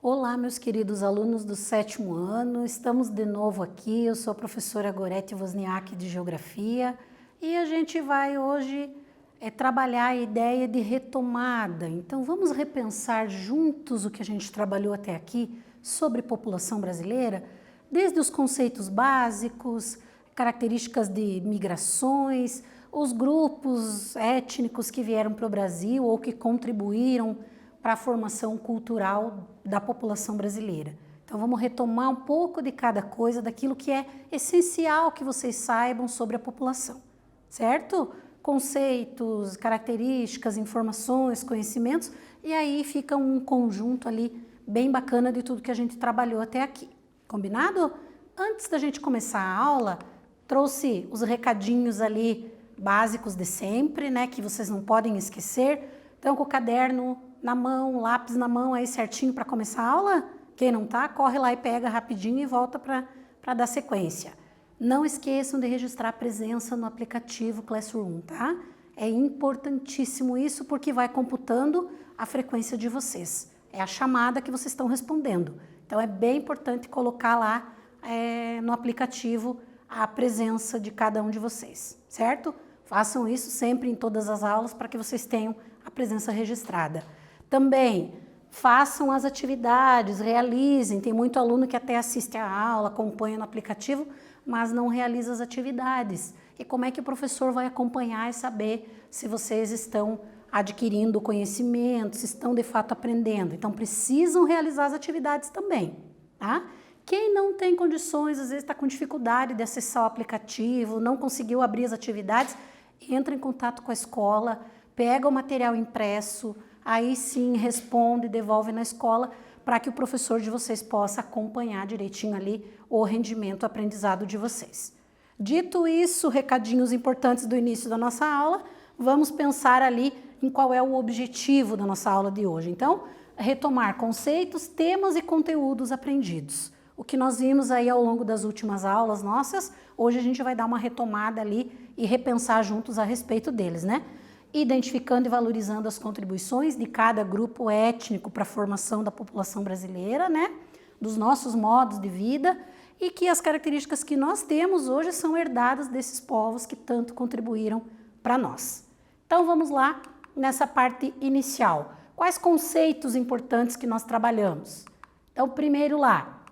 Olá, meus queridos alunos do 7º ano, estamos de novo aqui, eu sou a professora Gorete Wozniak de Geografia e a gente vai hoje trabalhar a ideia de retomada. Então vamos repensar juntos o que a gente trabalhou até aqui sobre população brasileira, desde os conceitos básicos, características de migrações, os grupos étnicos que vieram para o Brasil ou que contribuíram para a formação cultural da população brasileira. Então vamos retomar um pouco de cada coisa, daquilo que é essencial que vocês saibam sobre a população, certo? Conceitos, características, informações, conhecimentos, e aí fica um conjunto ali bem bacana de tudo que a gente trabalhou até aqui. Combinado? Antes da gente começar a aula, trouxe os recadinhos ali básicos de sempre, né, que vocês não podem esquecer. Então, com o caderno na mão, lápis na mão aí certinho para começar a aula. Quem não tá, corre lá e pega rapidinho e volta para dar sequência. Não esqueçam de registrar a presença no aplicativo Classroom, tá? É importantíssimo isso porque vai computando a frequência de vocês. É a chamada que vocês estão respondendo. Então é bem importante colocar lá no aplicativo a presença de cada um de vocês, certo? Façam isso sempre em todas as aulas para que vocês tenham a presença registrada. Também façam as atividades, realizem. Tem muito aluno que até assiste a aula, acompanha no aplicativo, mas não realiza as atividades. E como é que o professor vai acompanhar e saber se vocês estão adquirindo conhecimento, se estão de fato aprendendo? Então precisam realizar as atividades também, tá? Quem não tem condições, às vezes está com dificuldade de acessar o aplicativo, não conseguiu abrir as atividades, entra em contato com a escola, pega o material impresso, aí sim responde, devolve na escola para que o professor de vocês possa acompanhar direitinho ali o rendimento, o aprendizado de vocês. Dito isso, recadinhos importantes do início da nossa aula, vamos pensar ali em qual é o objetivo da nossa aula de hoje. Então, retomar conceitos, temas e conteúdos aprendidos. O que nós vimos aí ao longo das últimas aulas nossas, hoje a gente vai dar uma retomada ali e repensar juntos a respeito deles, né? Identificando e valorizando as contribuições de cada grupo étnico para a formação da população brasileira, né? Dos nossos modos de vida e que as características que nós temos hoje são herdadas desses povos que tanto contribuíram para nós. Então vamos lá nessa parte inicial. Quais conceitos importantes que nós trabalhamos? Então, primeiro lá,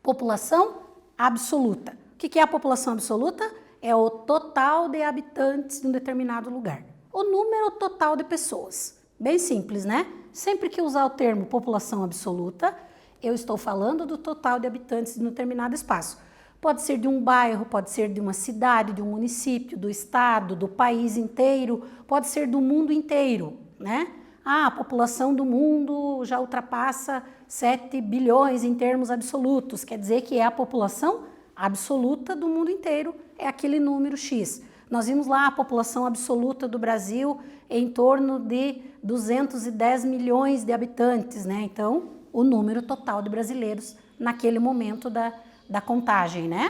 população absoluta. O que é a população absoluta? É o total de habitantes de um determinado lugar. O número total de pessoas. Bem simples, né? Sempre que usar o termo população absoluta, eu estou falando do total de habitantes de um determinado espaço. Pode ser de um bairro, pode ser de uma cidade, de um município, do estado, do país inteiro, pode ser do mundo inteiro, né? A população do mundo já ultrapassa 7 bilhões em termos absolutos, quer dizer que é a população absoluta do mundo inteiro, é aquele número X. Nós vimos lá a população absoluta do Brasil em torno de 210 milhões de habitantes, né? Então, o número total de brasileiros naquele momento da contagem, né?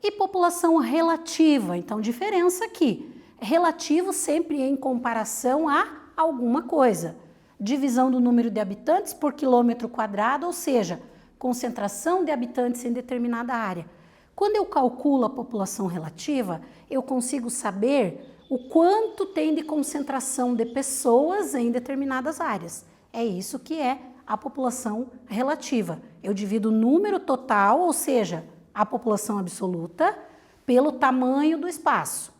E população relativa, então diferença aqui. Relativo sempre em comparação a alguma coisa. Divisão do número de habitantes por quilômetro quadrado, ou seja, concentração de habitantes em determinada área. Quando eu calculo a população relativa, eu consigo saber o quanto tem de concentração de pessoas em determinadas áreas. É isso que é a população relativa. Eu divido o número total, ou seja, a população absoluta, pelo tamanho do espaço,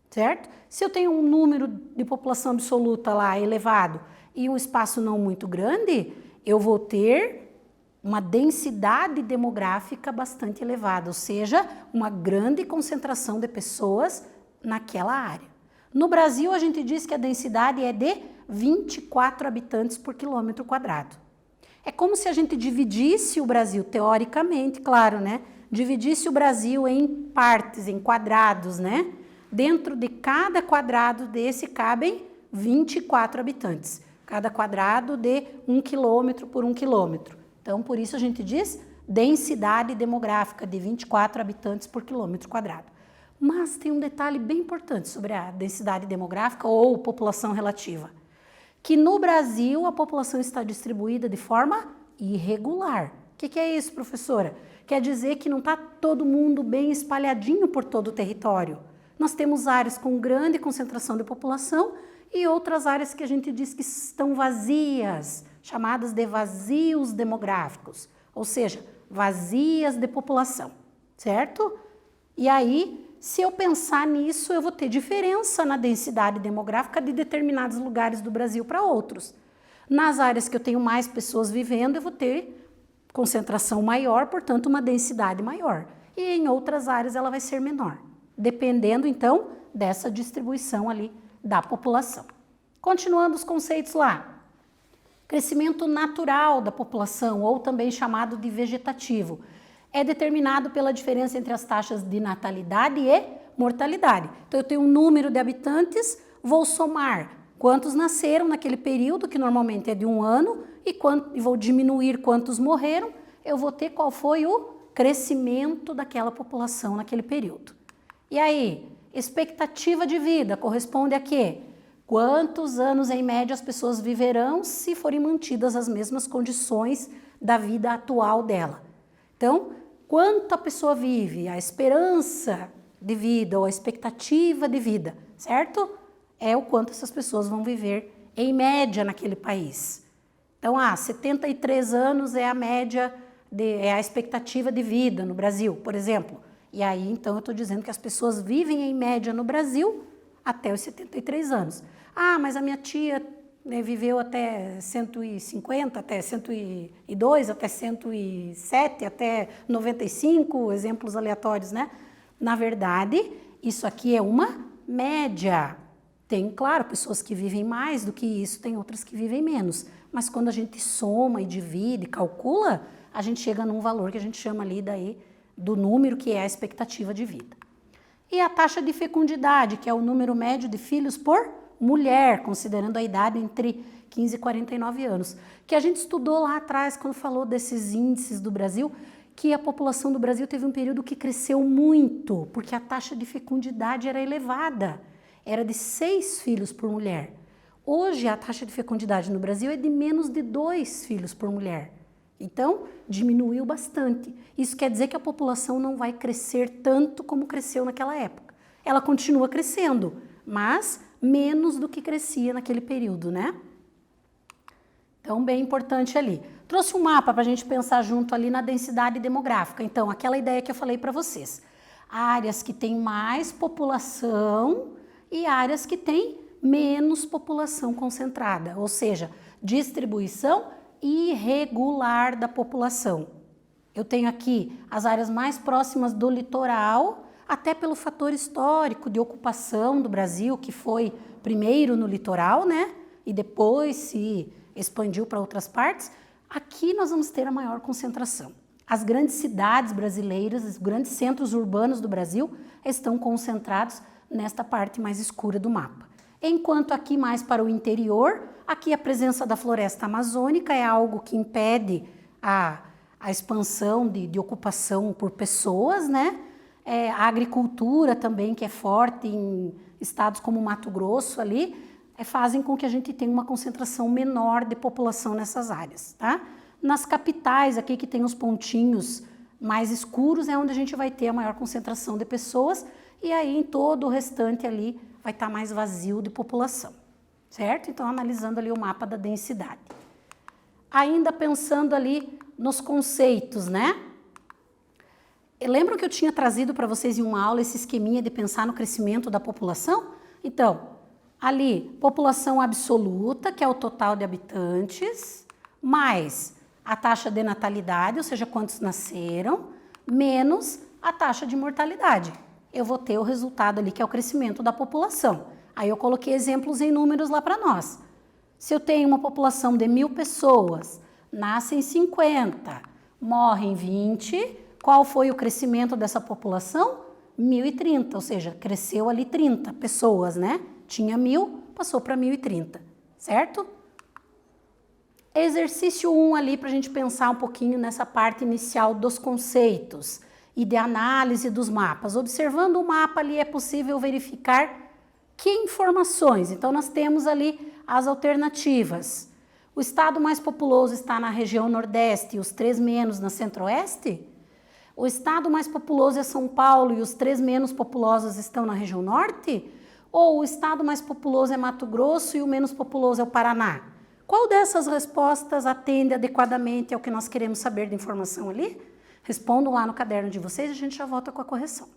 certo? Se eu tenho um número de população absoluta lá elevado e um espaço não muito grande, eu vou ter uma densidade demográfica bastante elevada, ou seja, uma grande concentração de pessoas naquela área. No Brasil, a gente diz que a densidade é de 24 habitantes por quilômetro quadrado. É como se a gente dividisse o Brasil, teoricamente, claro, né? Dividisse o Brasil em partes, em quadrados, né? Dentro de cada quadrado desse cabem 24 habitantes. Cada quadrado de 1 quilômetro por 1 quilômetro. Então, por isso a gente diz densidade demográfica de 24 habitantes por quilômetro quadrado. Mas tem um detalhe bem importante sobre a densidade demográfica ou população relativa, que no Brasil a população está distribuída de forma irregular. O que é isso, professora? Quer dizer que não está todo mundo bem espalhadinho por todo o território. Nós temos áreas com grande concentração de população e outras áreas que a gente diz que estão vazias, chamadas de vazios demográficos, ou seja, vazias de população, certo? E aí, se eu pensar nisso, eu vou ter diferença na densidade demográfica de determinados lugares do Brasil para outros. Nas áreas que eu tenho mais pessoas vivendo, eu vou ter concentração maior, portanto, uma densidade maior. E em outras áreas ela vai ser menor, dependendo, então, dessa distribuição ali da população. Continuando os conceitos lá. Crescimento natural da população, ou também chamado de vegetativo, é determinado pela diferença entre as taxas de natalidade e mortalidade. Então, eu tenho um número de habitantes, vou somar quantos nasceram naquele período, que normalmente é de 1 ano, e vou diminuir quantos morreram, eu vou ter qual foi o crescimento daquela população naquele período. E aí, expectativa de vida corresponde a quê? Quantos anos, em média, as pessoas viverão se forem mantidas as mesmas condições da vida atual dela. Então, quanto a pessoa vive, a esperança de vida ou a expectativa de vida, certo? É o quanto essas pessoas vão viver em média naquele país. Então, 73 anos é a média, é a expectativa de vida no Brasil, por exemplo. E aí, então, eu estou dizendo que as pessoas vivem em média no Brasil até os 73 anos. Mas a minha tia, né, viveu até 150, até 102, até 107, até 95, exemplos aleatórios, né? Na verdade, isso aqui é uma média. Tem, claro, pessoas que vivem mais do que isso, tem outras que vivem menos. Mas quando a gente soma e divide, calcula, a gente chega num valor que a gente chama ali daí do número que é a expectativa de vida. E a taxa de fecundidade, que é o número médio de filhos por mulher, considerando a idade entre 15 e 49 anos. Que a gente estudou lá atrás, quando falou desses índices do Brasil, que a população do Brasil teve um período que cresceu muito, porque a taxa de fecundidade era elevada, era de 6 filhos por mulher. Hoje, a taxa de fecundidade no Brasil é de menos de 2 filhos por mulher. Então, diminuiu bastante. Isso quer dizer que a população não vai crescer tanto como cresceu naquela época. Ela continua crescendo, mas menos do que crescia naquele período, né? Então, bem importante ali. Trouxe um mapa para a gente pensar junto ali na densidade demográfica. Então, aquela ideia que eu falei para vocês. Áreas que têm mais população e áreas que têm menos população concentrada, ou seja, distribuição irregular da população. Eu tenho aqui as áreas mais próximas do litoral, até pelo fator histórico de ocupação do Brasil, que foi primeiro no litoral, né? E depois se expandiu para outras partes. Aqui nós vamos ter a maior concentração. As grandes cidades brasileiras, os grandes centros urbanos do Brasil estão concentrados nesta parte mais escura do mapa. Enquanto aqui mais para o interior, aqui a presença da floresta amazônica é algo que impede a expansão de ocupação por pessoas, né? A agricultura também, que é forte em estados como Mato Grosso ali, fazem com que a gente tenha uma concentração menor de população nessas áreas, tá? Nas capitais, aqui que tem os pontinhos mais escuros, é onde a gente vai ter a maior concentração de pessoas, e aí em todo o restante ali vai estar mais vazio de população, certo? Então, analisando ali o mapa da densidade. Ainda pensando ali nos conceitos, né? Lembram que eu tinha trazido para vocês em uma aula esse esqueminha de pensar no crescimento da população? Então, ali, população absoluta, que é o total de habitantes, mais a taxa de natalidade, ou seja, quantos nasceram, menos a taxa de mortalidade. Eu vou ter o resultado ali, que é o crescimento da população. Aí eu coloquei exemplos em números lá para nós. Se eu tenho uma população de 1.000 pessoas, nascem 50, morrem 20, qual foi o crescimento dessa população? 1.030, ou seja, cresceu ali 30 pessoas, né? Tinha 1.000, passou para 1.030, certo? Exercício 1 ali para a gente pensar um pouquinho nessa parte inicial dos conceitos. e de análise dos mapas. Observando o mapa ali é possível verificar que informações? Então nós temos ali as alternativas. O estado mais populoso está na região Nordeste e os 3 menos na Centro-Oeste? O estado mais populoso é São Paulo e os 3 menos populosos estão na região Norte? Ou o estado mais populoso é Mato Grosso e o menos populoso é o Paraná? Qual dessas respostas atende adequadamente ao que nós queremos saber de informação ali? Respondam lá no caderno de vocês e a gente já volta com a correção.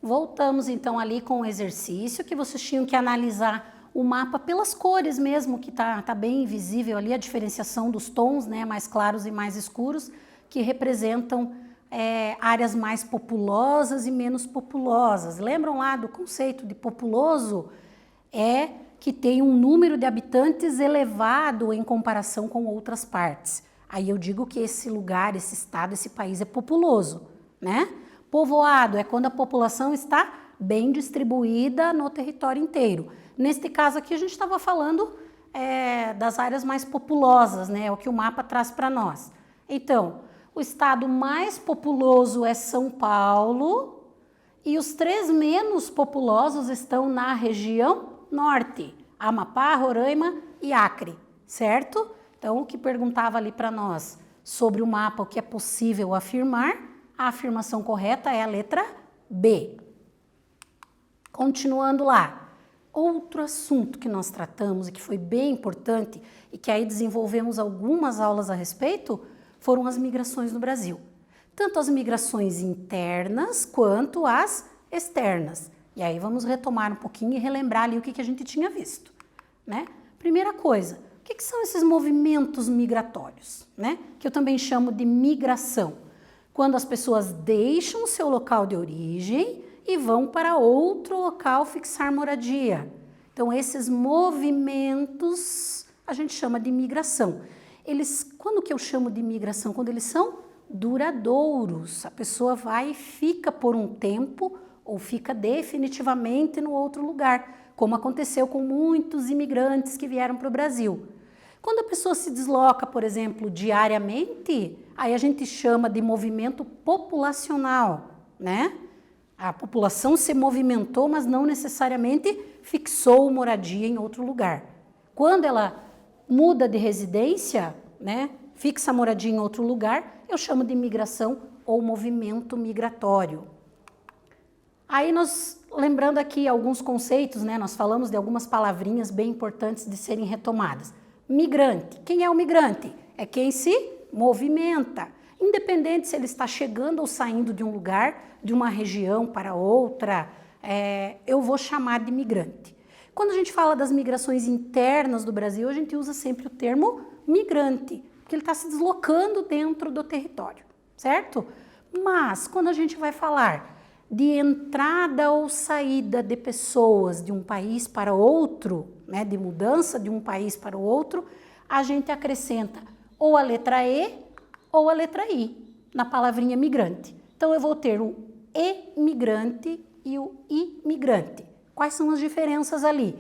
Voltamos então ali com o exercício que vocês tinham que analisar o mapa pelas cores mesmo, que tá bem visível ali a diferenciação dos tons, né, mais claros e mais escuros, que representam áreas mais populosas e menos populosas. Lembram lá do conceito de populoso? É que tem um número de habitantes elevado em comparação com outras partes. Aí eu digo que esse lugar, esse estado, esse país é populoso, né? Povoado é quando a população está bem distribuída no território inteiro. Neste caso aqui a gente estava falando das áreas mais populosas, né? É o que o mapa traz para nós. Então, o estado mais populoso é São Paulo e os 3 menos populosos estão na região norte, Amapá, Roraima e Acre, certo? Então, o que perguntava ali para nós sobre o mapa, o que é possível afirmar, a afirmação correta é a letra B. Continuando lá. Outro assunto que nós tratamos e que foi bem importante e que aí desenvolvemos algumas aulas a respeito foram as migrações no Brasil. Tanto as migrações internas quanto as externas. E aí vamos retomar um pouquinho e relembrar ali o que a gente tinha visto, né? Primeira coisa, o que são esses movimentos migratórios, né? Que eu também chamo de migração. Quando as pessoas deixam o seu local de origem e vão para outro local fixar moradia. Então, esses movimentos a gente chama de migração. Quando que eu chamo de migração? Quando eles são duradouros. A pessoa vai e fica por um tempo ou fica definitivamente no outro lugar, como aconteceu com muitos imigrantes que vieram para o Brasil. Quando a pessoa se desloca, por exemplo, diariamente, aí a gente chama de movimento populacional, né? A população se movimentou, mas não necessariamente fixou moradia em outro lugar. Quando ela muda de residência, né, fixa moradia em outro lugar, eu chamo de migração ou movimento migratório. Aí lembrando aqui alguns conceitos, né, nós falamos de algumas palavrinhas bem importantes de serem retomadas. Migrante. Quem é o migrante? É quem se movimenta. Independente se ele está chegando ou saindo de um lugar, de uma região para outra, eu vou chamar de migrante. Quando a gente fala das migrações internas do Brasil, a gente usa sempre o termo migrante, porque ele está se deslocando dentro do território, certo? Mas quando a gente vai falar de entrada ou saída de pessoas de um país para outro, né, de mudança de um país para o outro, a gente acrescenta ou a letra E ou a letra I na palavrinha migrante. Então, eu vou ter o emigrante e o imigrante. Quais são as diferenças ali?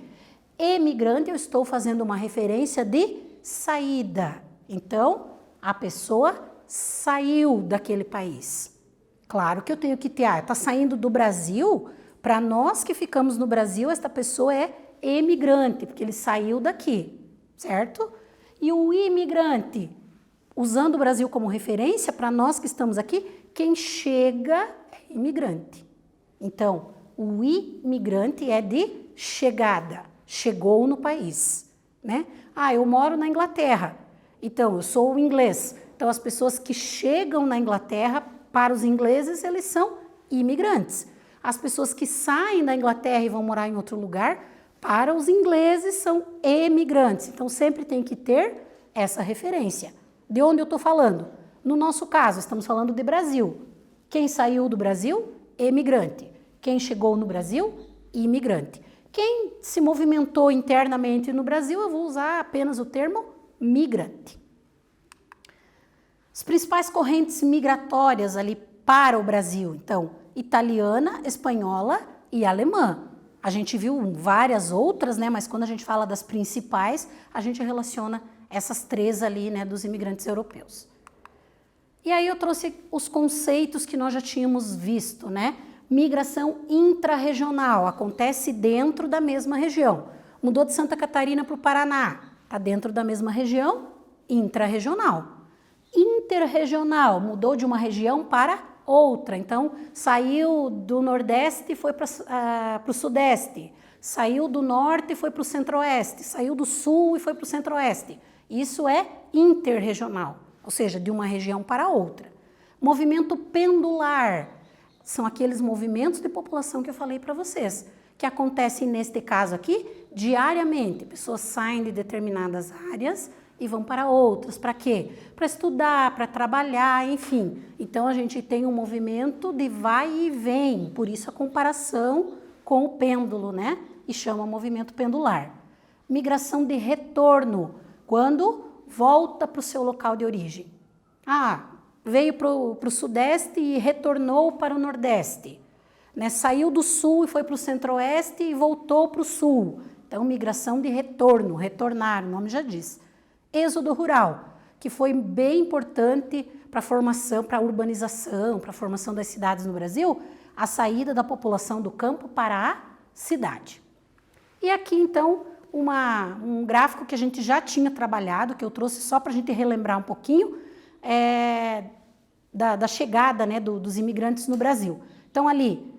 Emigrante, eu estou fazendo uma referência de saída. Então, a pessoa saiu daquele país. Claro que eu tenho que ter, está saindo do Brasil, para nós que ficamos no Brasil, esta pessoa é emigrante, porque ele saiu daqui, certo? E o imigrante, usando o Brasil como referência, para nós que estamos aqui, quem chega é imigrante. Então, o imigrante é de chegada, chegou no país, né? Eu moro na Inglaterra, então eu sou o inglês. Então, as pessoas que chegam na Inglaterra, para os ingleses, eles são imigrantes. As pessoas que saem da Inglaterra e vão morar em outro lugar, para os ingleses, são emigrantes. Então, sempre tem que ter essa referência. De onde eu estou falando? No nosso caso, estamos falando de Brasil. Quem saiu do Brasil? Emigrante. Quem chegou no Brasil? Imigrante. Quem se movimentou internamente no Brasil, eu vou usar apenas o termo migrante. As principais correntes migratórias ali para o Brasil, então, italiana, espanhola e alemã. A gente viu várias outras, né, mas quando a gente fala das principais, a gente relaciona essas três ali, né, dos imigrantes europeus. E aí eu trouxe os conceitos que nós já tínhamos visto, né? Migração intrarregional, acontece dentro da mesma região. Mudou de Santa Catarina para o Paraná, está dentro da mesma região, intrarregional. Interregional, mudou de uma região para outra. Então, saiu do Nordeste e foi para o Sudeste. Saiu do Norte e foi para o Centro-Oeste. Saiu do Sul e foi para o Centro-Oeste. Isso é interregional, ou seja, de uma região para outra. Movimento pendular são aqueles movimentos de população que eu falei para vocês, que acontecem neste caso aqui diariamente. Pessoas saem de determinadas áreas e vão para outras. Para quê? Para estudar, para trabalhar, enfim. Então, a gente tem um movimento de vai e vem, por isso a comparação com o pêndulo, né? E chama movimento pendular. Migração de retorno, quando volta para o seu local de origem. Veio para o Sudeste e retornou para o Nordeste. Né? Saiu do Sul e foi para o Centro-Oeste e voltou para o Sul. Então, migração de retorno, retornar, o nome já diz. Êxodo rural, que foi bem importante para a formação, para a urbanização, para a formação das cidades no Brasil, a saída da população do campo para a cidade. E aqui, então, um gráfico que a gente já tinha trabalhado, que eu trouxe só para a gente relembrar um pouquinho, da chegada, né, dos imigrantes no Brasil. Então, ali,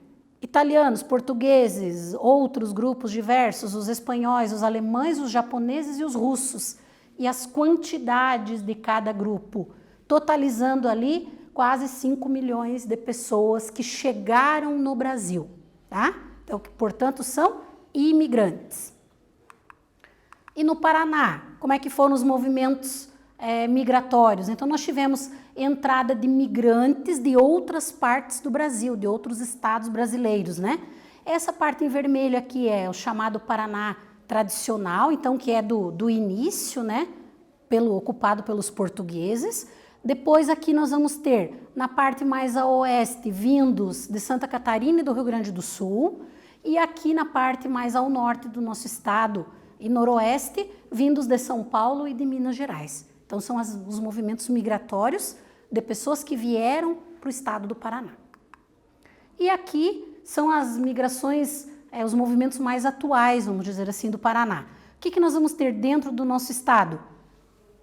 italianos, portugueses, outros grupos diversos, os espanhóis, os alemães, os japoneses e os russos, e as quantidades de cada grupo, totalizando ali quase 5 milhões de pessoas que chegaram no Brasil, tá? Então, portanto, são imigrantes. E no Paraná, como é que foram os movimentos migratórios? Então nós tivemos entrada de migrantes de outras partes do Brasil, de outros estados brasileiros, né? Essa parte em vermelho aqui é o chamado Paraná tradicional, então que é do início, né? Ocupado pelos portugueses. Depois aqui nós vamos ter, na parte mais a oeste, vindos de Santa Catarina e do Rio Grande do Sul, e aqui na parte mais ao norte do nosso estado e noroeste, vindos de São Paulo e de Minas Gerais. Então são os movimentos migratórios de pessoas que vieram para o estado do Paraná. E aqui são as migrações, os movimentos mais atuais, vamos dizer assim, do Paraná. O que nós vamos ter dentro do nosso estado?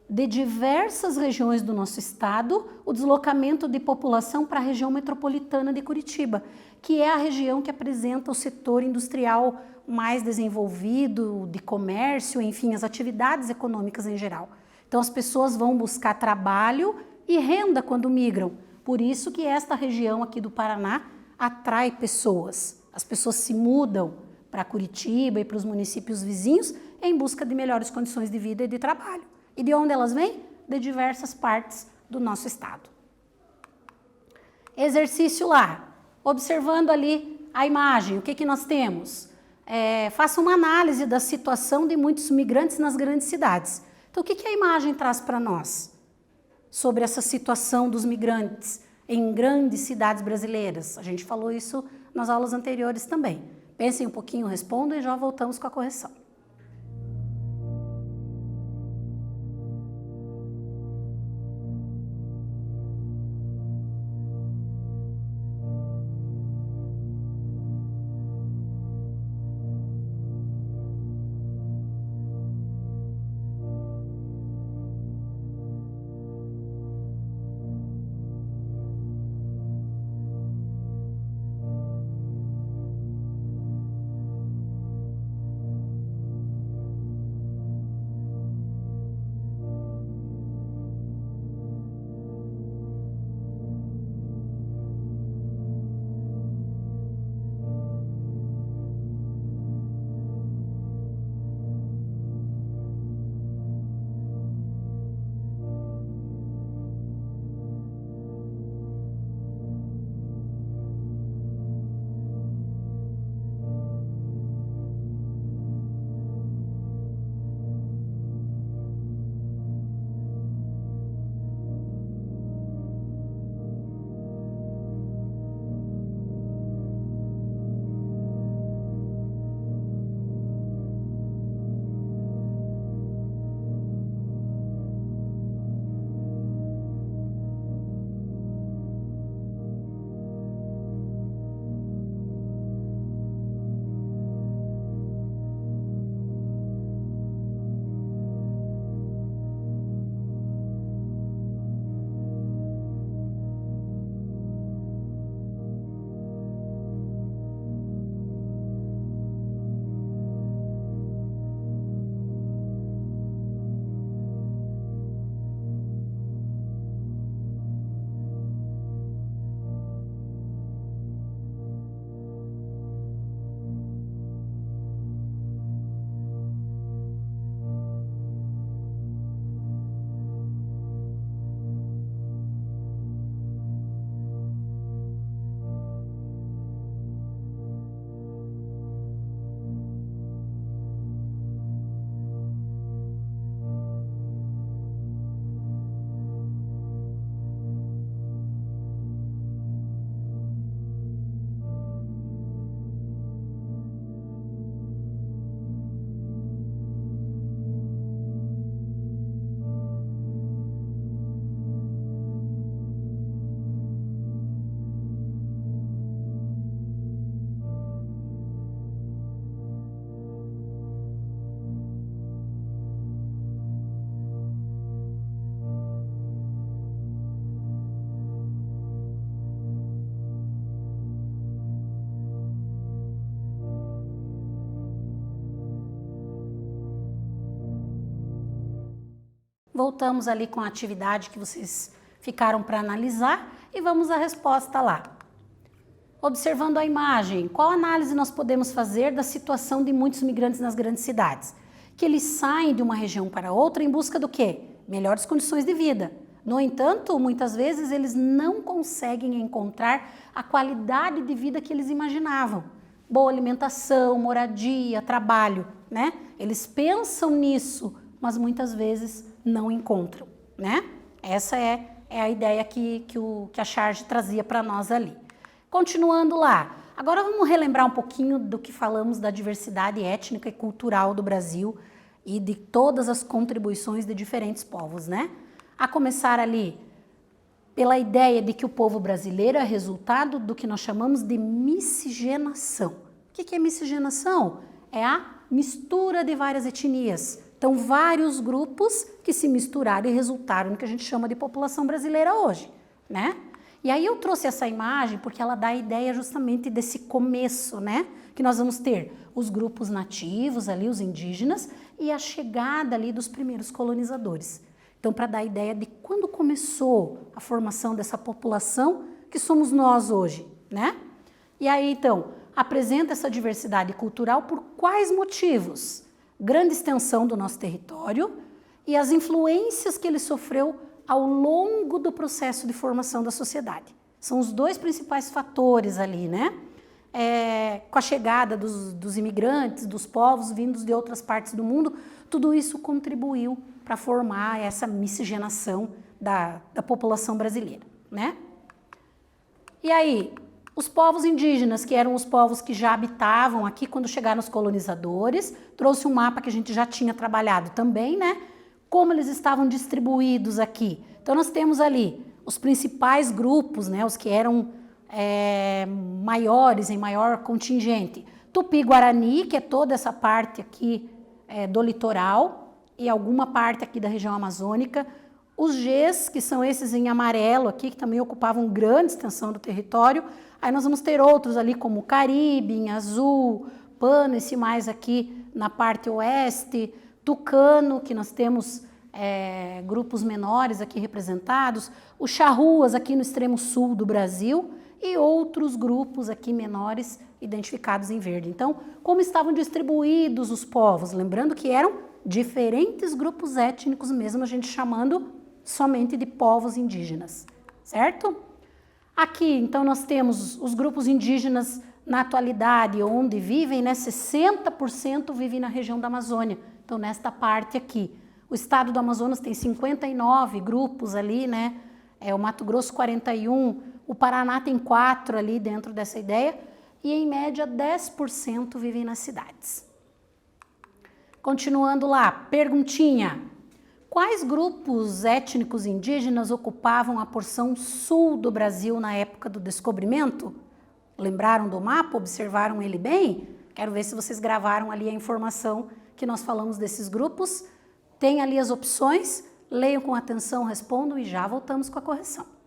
De diversas regiões do nosso estado, o deslocamento de população para a região metropolitana de Curitiba, que é a região que apresenta o setor industrial mais desenvolvido, de comércio, enfim, as atividades econômicas em geral. Então as pessoas vão buscar trabalho e renda quando migram. Por isso que esta região aqui do Paraná atrai pessoas. As pessoas se mudam para Curitiba e para os municípios vizinhos em busca de melhores condições de vida e de trabalho. E de onde elas vêm? De diversas partes do nosso estado. Exercício lá, observando ali a imagem, o que nós temos? Faça uma análise da situação de muitos migrantes nas grandes cidades. Então, o que a imagem traz para nós sobre essa situação dos migrantes em grandes cidades brasileiras? A gente falou isso nas aulas anteriores também. Pensem um pouquinho, respondam e já voltamos com a correção. Voltamos ali com a atividade que vocês ficaram para analisar e vamos à resposta lá. Observando a imagem, qual análise nós podemos fazer da situação de muitos migrantes nas grandes cidades? que eles saem de uma região para outra em busca do quê? Melhores condições de vida. No entanto, muitas vezes eles não conseguem encontrar a qualidade de vida que eles imaginavam. Boa alimentação, moradia, trabalho, né? Eles pensam nisso, mas muitas vezes não encontram, né? Essa é a ideia que a Charge trazia para nós ali. Continuando lá, agora vamos relembrar um pouquinho do que falamos da diversidade étnica e cultural do Brasil e de todas as contribuições de diferentes povos, né? A começar ali pela ideia de que o povo brasileiro é resultado do que nós chamamos de miscigenação. O que é miscigenação? É a mistura de várias etnias. Então, vários grupos que se misturaram e resultaram no que a gente chama de população brasileira hoje, né? E aí eu trouxe essa imagem porque ela dá a ideia justamente desse começo, né? Que nós vamos ter os grupos nativos ali, os indígenas, e a chegada ali dos primeiros colonizadores. Então, para dar a ideia de quando começou a formação dessa população que somos nós hoje, né? E aí, então, apresenta essa diversidade cultural por quais motivos? Grande extensão do nosso território e as influências que ele sofreu ao longo do processo de formação da sociedade. São os dois principais fatores ali, né? Com a chegada dos imigrantes, dos povos vindos de outras partes do mundo, tudo isso contribuiu para formar essa miscigenação da população brasileira, né? E aí, os povos indígenas, que eram os povos que já habitavam aqui quando chegaram os colonizadores, trouxe um mapa que a gente já tinha trabalhado também, né? Como eles estavam distribuídos aqui. Então, nós temos ali os principais grupos, né? Os que eram maiores, em maior contingente. Tupi-Guarani, que é toda essa parte aqui do litoral, e alguma parte aqui da região amazônica. Os Gês, que são esses em amarelo aqui, que também ocupavam grande extensão do território. Aí nós vamos ter outros ali, como Caribe, em azul, Pano, esse mais aqui na parte oeste, Tucano, que nós temos grupos menores aqui representados, os Charruas aqui no extremo sul do Brasil e outros grupos aqui menores identificados em verde. Então, como estavam distribuídos os povos? Lembrando que eram diferentes grupos étnicos, mesmo a gente chamando somente de povos indígenas, certo? Aqui, então, nós temos os grupos indígenas na atualidade, onde vivem, né, 60% vivem na região da Amazônia. Então, nesta parte aqui. O estado do Amazonas tem 59 grupos ali, né? O Mato Grosso 41, o Paraná tem 4 ali dentro dessa ideia, e em média 10% vivem nas cidades. Continuando lá, perguntinha. Quais grupos étnicos indígenas ocupavam a porção sul do Brasil na época do descobrimento? Lembraram do mapa? Observaram ele bem? Quero ver se vocês gravaram ali a informação que nós falamos desses grupos. Tem ali as opções, leiam com atenção, respondam e já voltamos com a correção.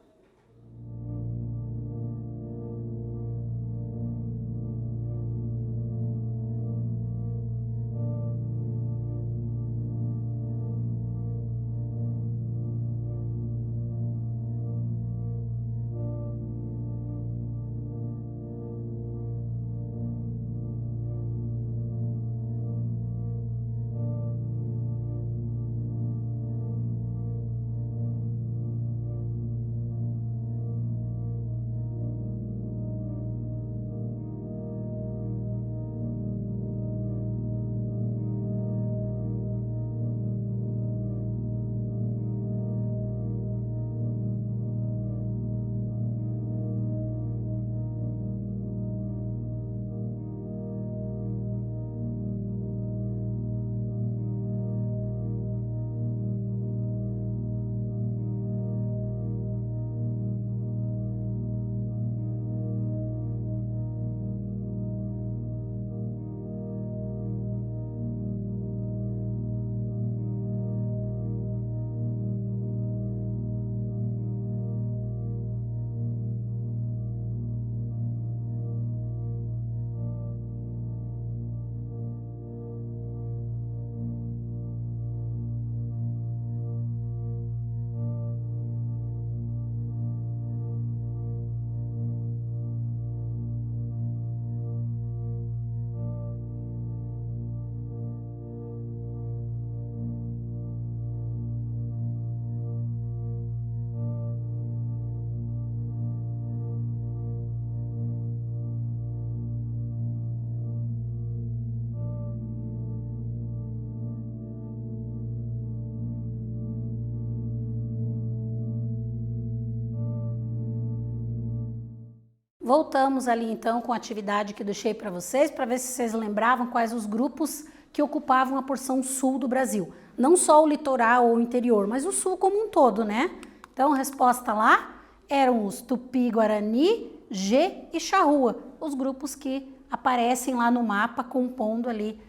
Voltamos ali então com a atividade que eu deixei para ver se vocês lembravam quais os grupos que ocupavam a porção sul do Brasil. Não só o litoral ou o interior, mas o sul como um todo, né? Então, a resposta lá eram os Tupi-Guarani, G e Charrua, os grupos que aparecem lá no mapa compondo ali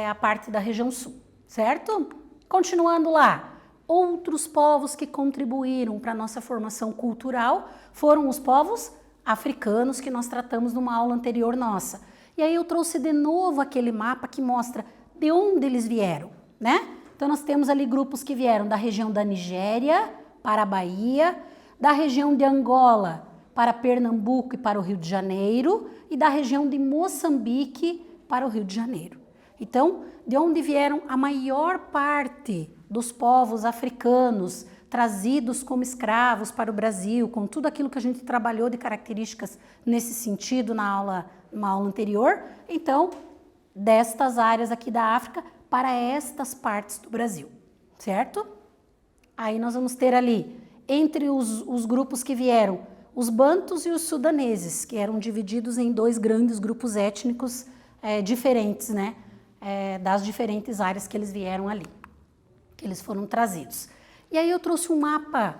a parte da região sul, certo? Continuando lá, outros povos que contribuíram para a nossa formação cultural foram os povos africanos que nós tratamos numa aula anterior nossa. E aí eu trouxe de novo aquele mapa que mostra de onde eles vieram, né? Então nós temos ali grupos que vieram da região da Nigéria para a Bahia, da região de Angola para Pernambuco e para o Rio de Janeiro e da região de Moçambique para o Rio de Janeiro. Então, de onde vieram a maior parte dos povos africanos trazidos como escravos para o Brasil, com tudo aquilo que a gente trabalhou de características nesse sentido numa aula anterior, então, destas áreas aqui da África para estas partes do Brasil, certo? Aí nós vamos ter ali, entre os grupos que vieram, os bantus e os sudaneses, que eram divididos em dois grandes grupos étnicos diferentes, né? Das diferentes áreas que eles vieram ali, que eles foram trazidos. E aí eu trouxe um mapa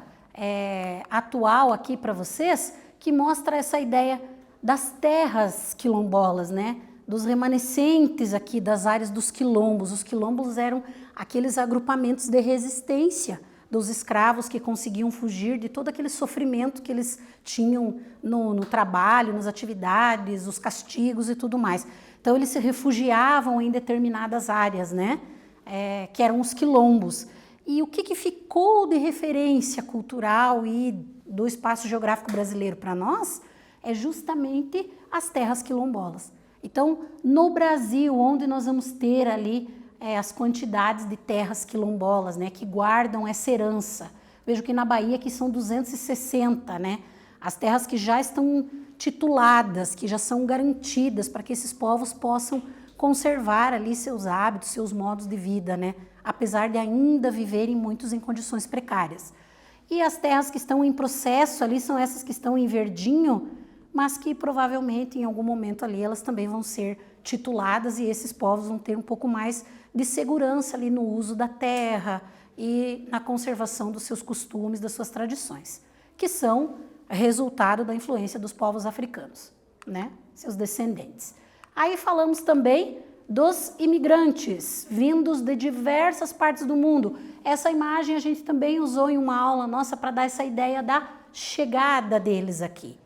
atual aqui para vocês, que mostra essa ideia das terras quilombolas, né? Dos remanescentes aqui das áreas dos quilombos. Os quilombos eram aqueles agrupamentos de resistência dos escravos que conseguiam fugir de todo aquele sofrimento que eles tinham no trabalho, nas atividades, os castigos e tudo mais. Então eles se refugiavam em determinadas áreas, né? Que eram os quilombos. E o que ficou de referência cultural e do espaço geográfico brasileiro para nós é justamente as terras quilombolas. Então, no Brasil, onde nós vamos ter ali as quantidades de terras quilombolas, né, que guardam essa herança. Vejo que na Bahia que são 260, né? As terras que já estão tituladas, que já são garantidas para que esses povos possam conservar ali seus hábitos, seus modos de vida, né? Apesar de ainda viverem muitos em condições precárias. E as terras que estão em processo ali são essas que estão em verdinho, mas que provavelmente em algum momento ali elas também vão ser tituladas e esses povos vão ter um pouco mais de segurança ali no uso da terra e na conservação dos seus costumes, das suas tradições, que são resultado da influência dos povos africanos, né? Seus descendentes. Aí falamos também dos imigrantes vindos de diversas partes do mundo. Essa imagem a gente também usou em uma aula nossa para dar essa ideia da chegada deles aqui.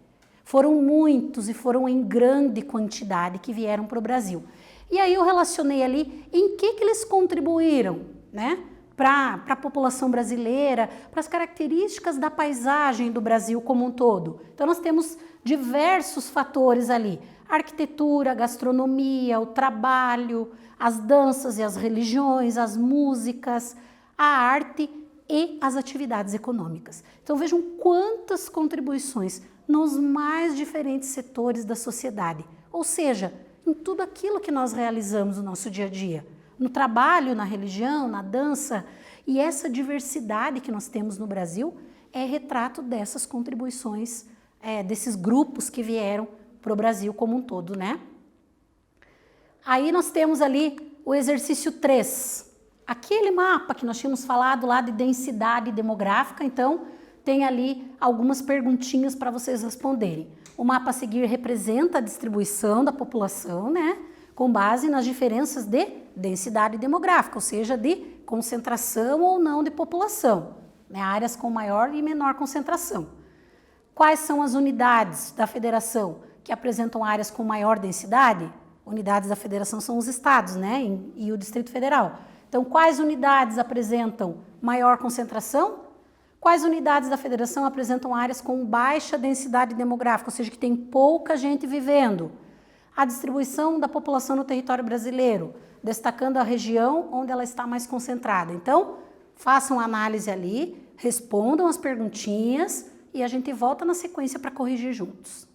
Foram muitos e foram em grande quantidade que vieram para o Brasil. E aí eu relacionei ali em que eles contribuíram, né? Para a população brasileira, para as características da paisagem do Brasil como um todo. Então nós temos diversos fatores ali. A arquitetura, a gastronomia, o trabalho, as danças e as religiões, as músicas, a arte e as atividades econômicas. Então vejam quantas contribuições nos mais diferentes setores da sociedade, ou seja, em tudo aquilo que nós realizamos no nosso dia a dia, no trabalho, na religião, na dança, e essa diversidade que nós temos no Brasil é retrato dessas contribuições, desses grupos que vieram para o Brasil como um todo, né? Aí nós temos ali o exercício 3, aquele mapa que nós tínhamos falado lá de densidade demográfica, então tem ali algumas perguntinhas para vocês responderem. O mapa a seguir representa a distribuição da população, né? Com base nas diferenças de densidade demográfica, ou seja, de concentração ou não de população, né? Áreas com maior e menor concentração. Quais são as unidades da federação que apresentam áreas com maior densidade? Unidades da federação são os estados, né? E o Distrito Federal. Então, quais unidades apresentam maior concentração? Quais unidades da federação apresentam áreas com baixa densidade demográfica, ou seja, que tem pouca gente vivendo? A distribuição da população no território brasileiro, destacando a região onde ela está mais concentrada. Então, façam a análise ali, respondam as perguntinhas e a gente volta na sequência para corrigir juntos.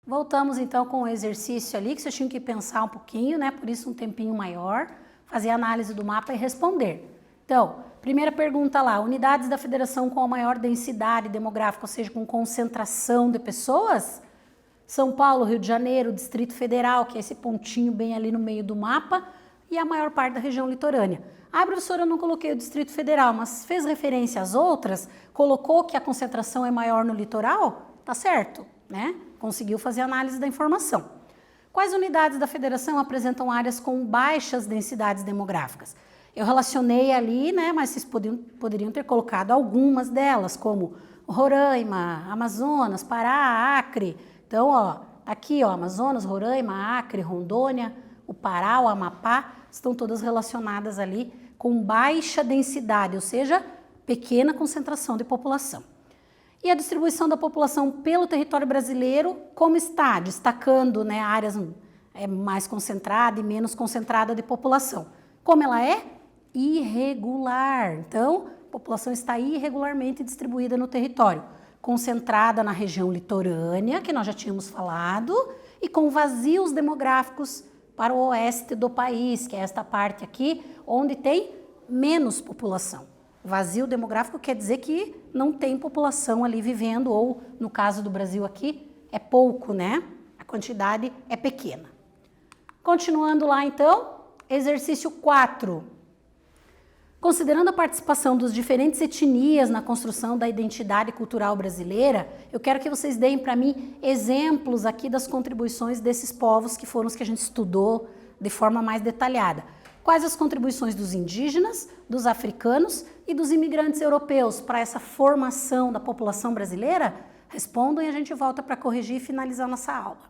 Voltamos então com o exercício ali, que vocês tinham que pensar um pouquinho, né? Por isso um tempinho maior, fazer a análise do mapa e responder. Então, primeira pergunta lá, unidades da federação com a maior densidade demográfica, ou seja, com concentração de pessoas? São Paulo, Rio de Janeiro, Distrito Federal, que é esse pontinho bem ali no meio do mapa, e a maior parte da região litorânea. Ah, professora, eu não coloquei o Distrito Federal, mas fez referência às outras, colocou que a concentração é maior no litoral? Tá certo, né? Conseguiu fazer análise da informação. Quais unidades da federação apresentam áreas com baixas densidades demográficas? Eu relacionei ali, né, mas vocês poderiam ter colocado algumas delas, como Roraima, Amazonas, Pará, Acre. Então, ó, aqui, ó, Amazonas, Roraima, Acre, Rondônia, o Pará, o Amapá, estão todas relacionadas ali com baixa densidade, ou seja, pequena concentração de população. E a distribuição da população pelo território brasileiro, como está? Destacando, né, áreas mais concentradas e menos concentrada de população. Como ela é? Irregular. Então, a população está irregularmente distribuída no território, concentrada na região litorânea, que nós já tínhamos falado, e com vazios demográficos para o oeste do país, que é esta parte aqui, onde tem menos população. Vazio demográfico quer dizer que não tem população ali vivendo, ou no caso do Brasil aqui, é pouco, né? A quantidade é pequena. Continuando lá então, exercício 4. Considerando a participação dos diferentes etnias na construção da identidade cultural brasileira, eu quero que vocês deem para mim exemplos aqui das contribuições desses povos que foram os que a gente estudou de forma mais detalhada. Quais as contribuições dos indígenas, dos africanos e dos imigrantes europeus para essa formação da população brasileira? Respondam e a gente volta para corrigir e finalizar nossa aula.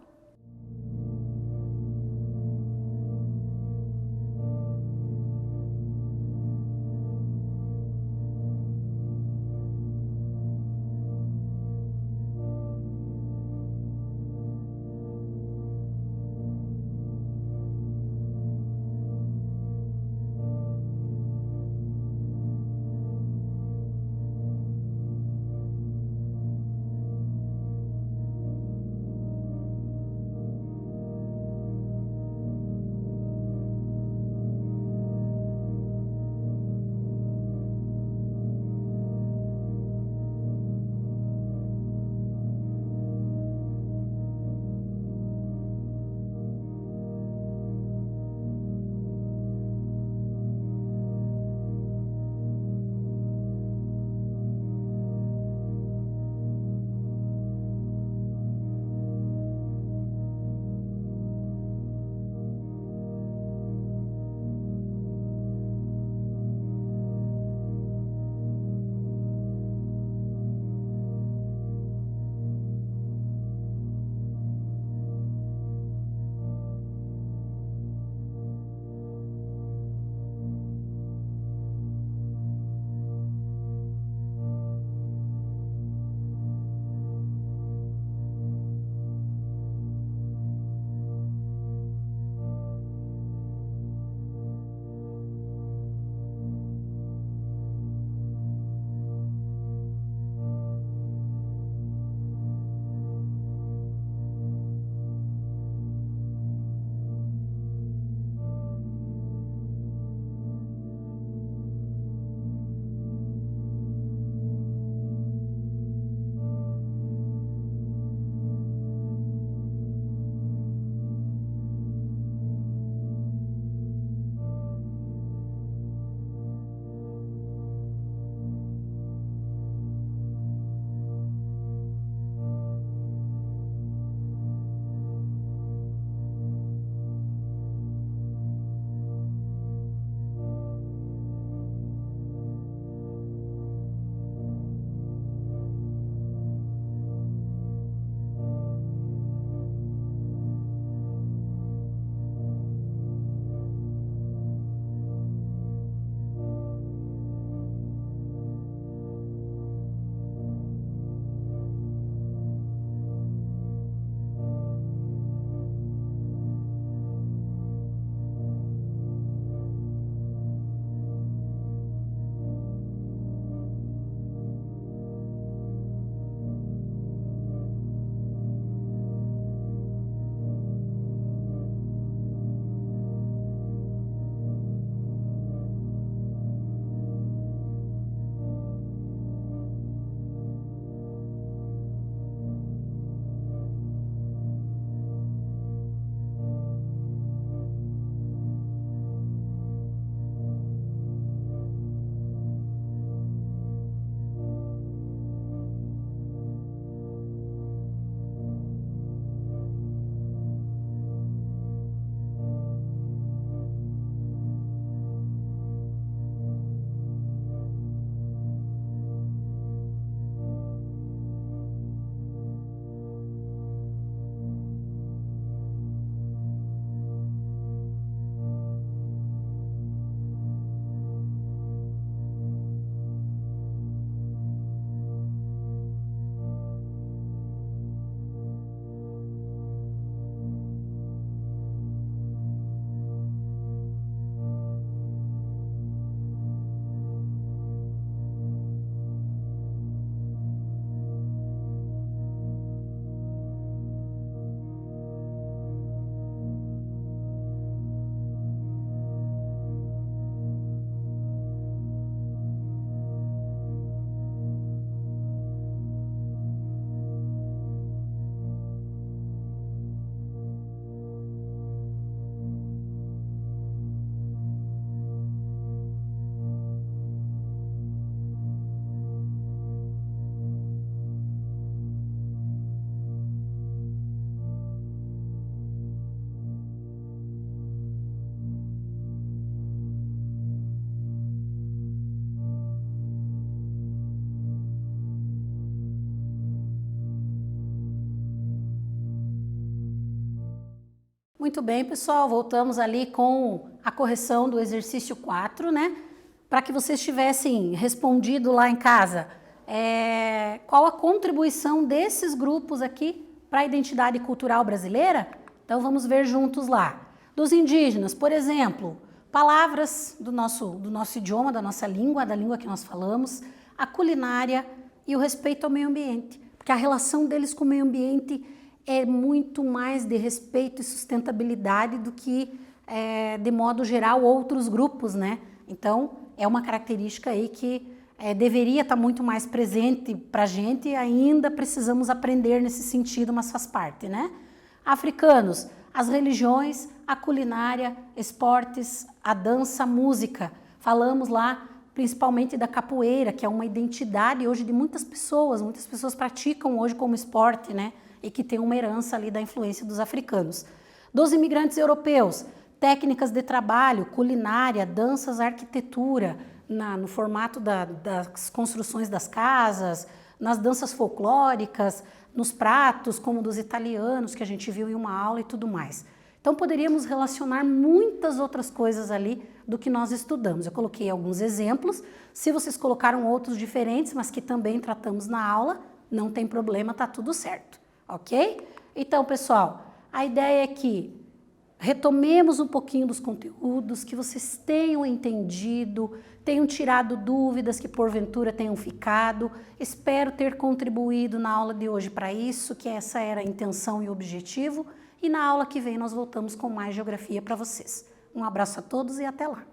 Muito bem, pessoal, voltamos ali com a correção do exercício 4, né? Para que vocês tivessem respondido lá em casa qual a contribuição desses grupos aqui para a identidade cultural brasileira. Então vamos ver juntos lá. Dos indígenas, por exemplo, palavras do nosso idioma, da nossa língua, da língua que nós falamos, a culinária e o respeito ao meio ambiente. Porque a relação deles com o meio ambiente é muito mais de respeito e sustentabilidade do que, de modo geral, outros grupos, né? Então, é uma característica aí que deveria estar muito mais presente para a gente e ainda precisamos aprender nesse sentido, mas faz parte, né? Africanos, as religiões, a culinária, esportes, a dança, a música. Falamos lá principalmente da capoeira, que é uma identidade hoje de muitas pessoas praticam hoje como esporte, né? E que tem uma herança ali da influência dos africanos. Dos imigrantes europeus, técnicas de trabalho, culinária, danças, arquitetura, no formato das construções das casas, nas danças folclóricas, nos pratos, como dos italianos, que a gente viu em uma aula e tudo mais. Então, poderíamos relacionar muitas outras coisas ali do que nós estudamos. Eu coloquei alguns exemplos. Se vocês colocaram outros diferentes, mas que também tratamos na aula, não tem problema, tá tudo certo. Ok? Então, pessoal, a ideia é que retomemos um pouquinho dos conteúdos, que vocês tenham entendido, tenham tirado dúvidas que porventura tenham ficado. Espero ter contribuído na aula de hoje para isso, que essa era a intenção e o objetivo. E na aula que vem nós voltamos com mais geografia para vocês. Um abraço a todos e até lá!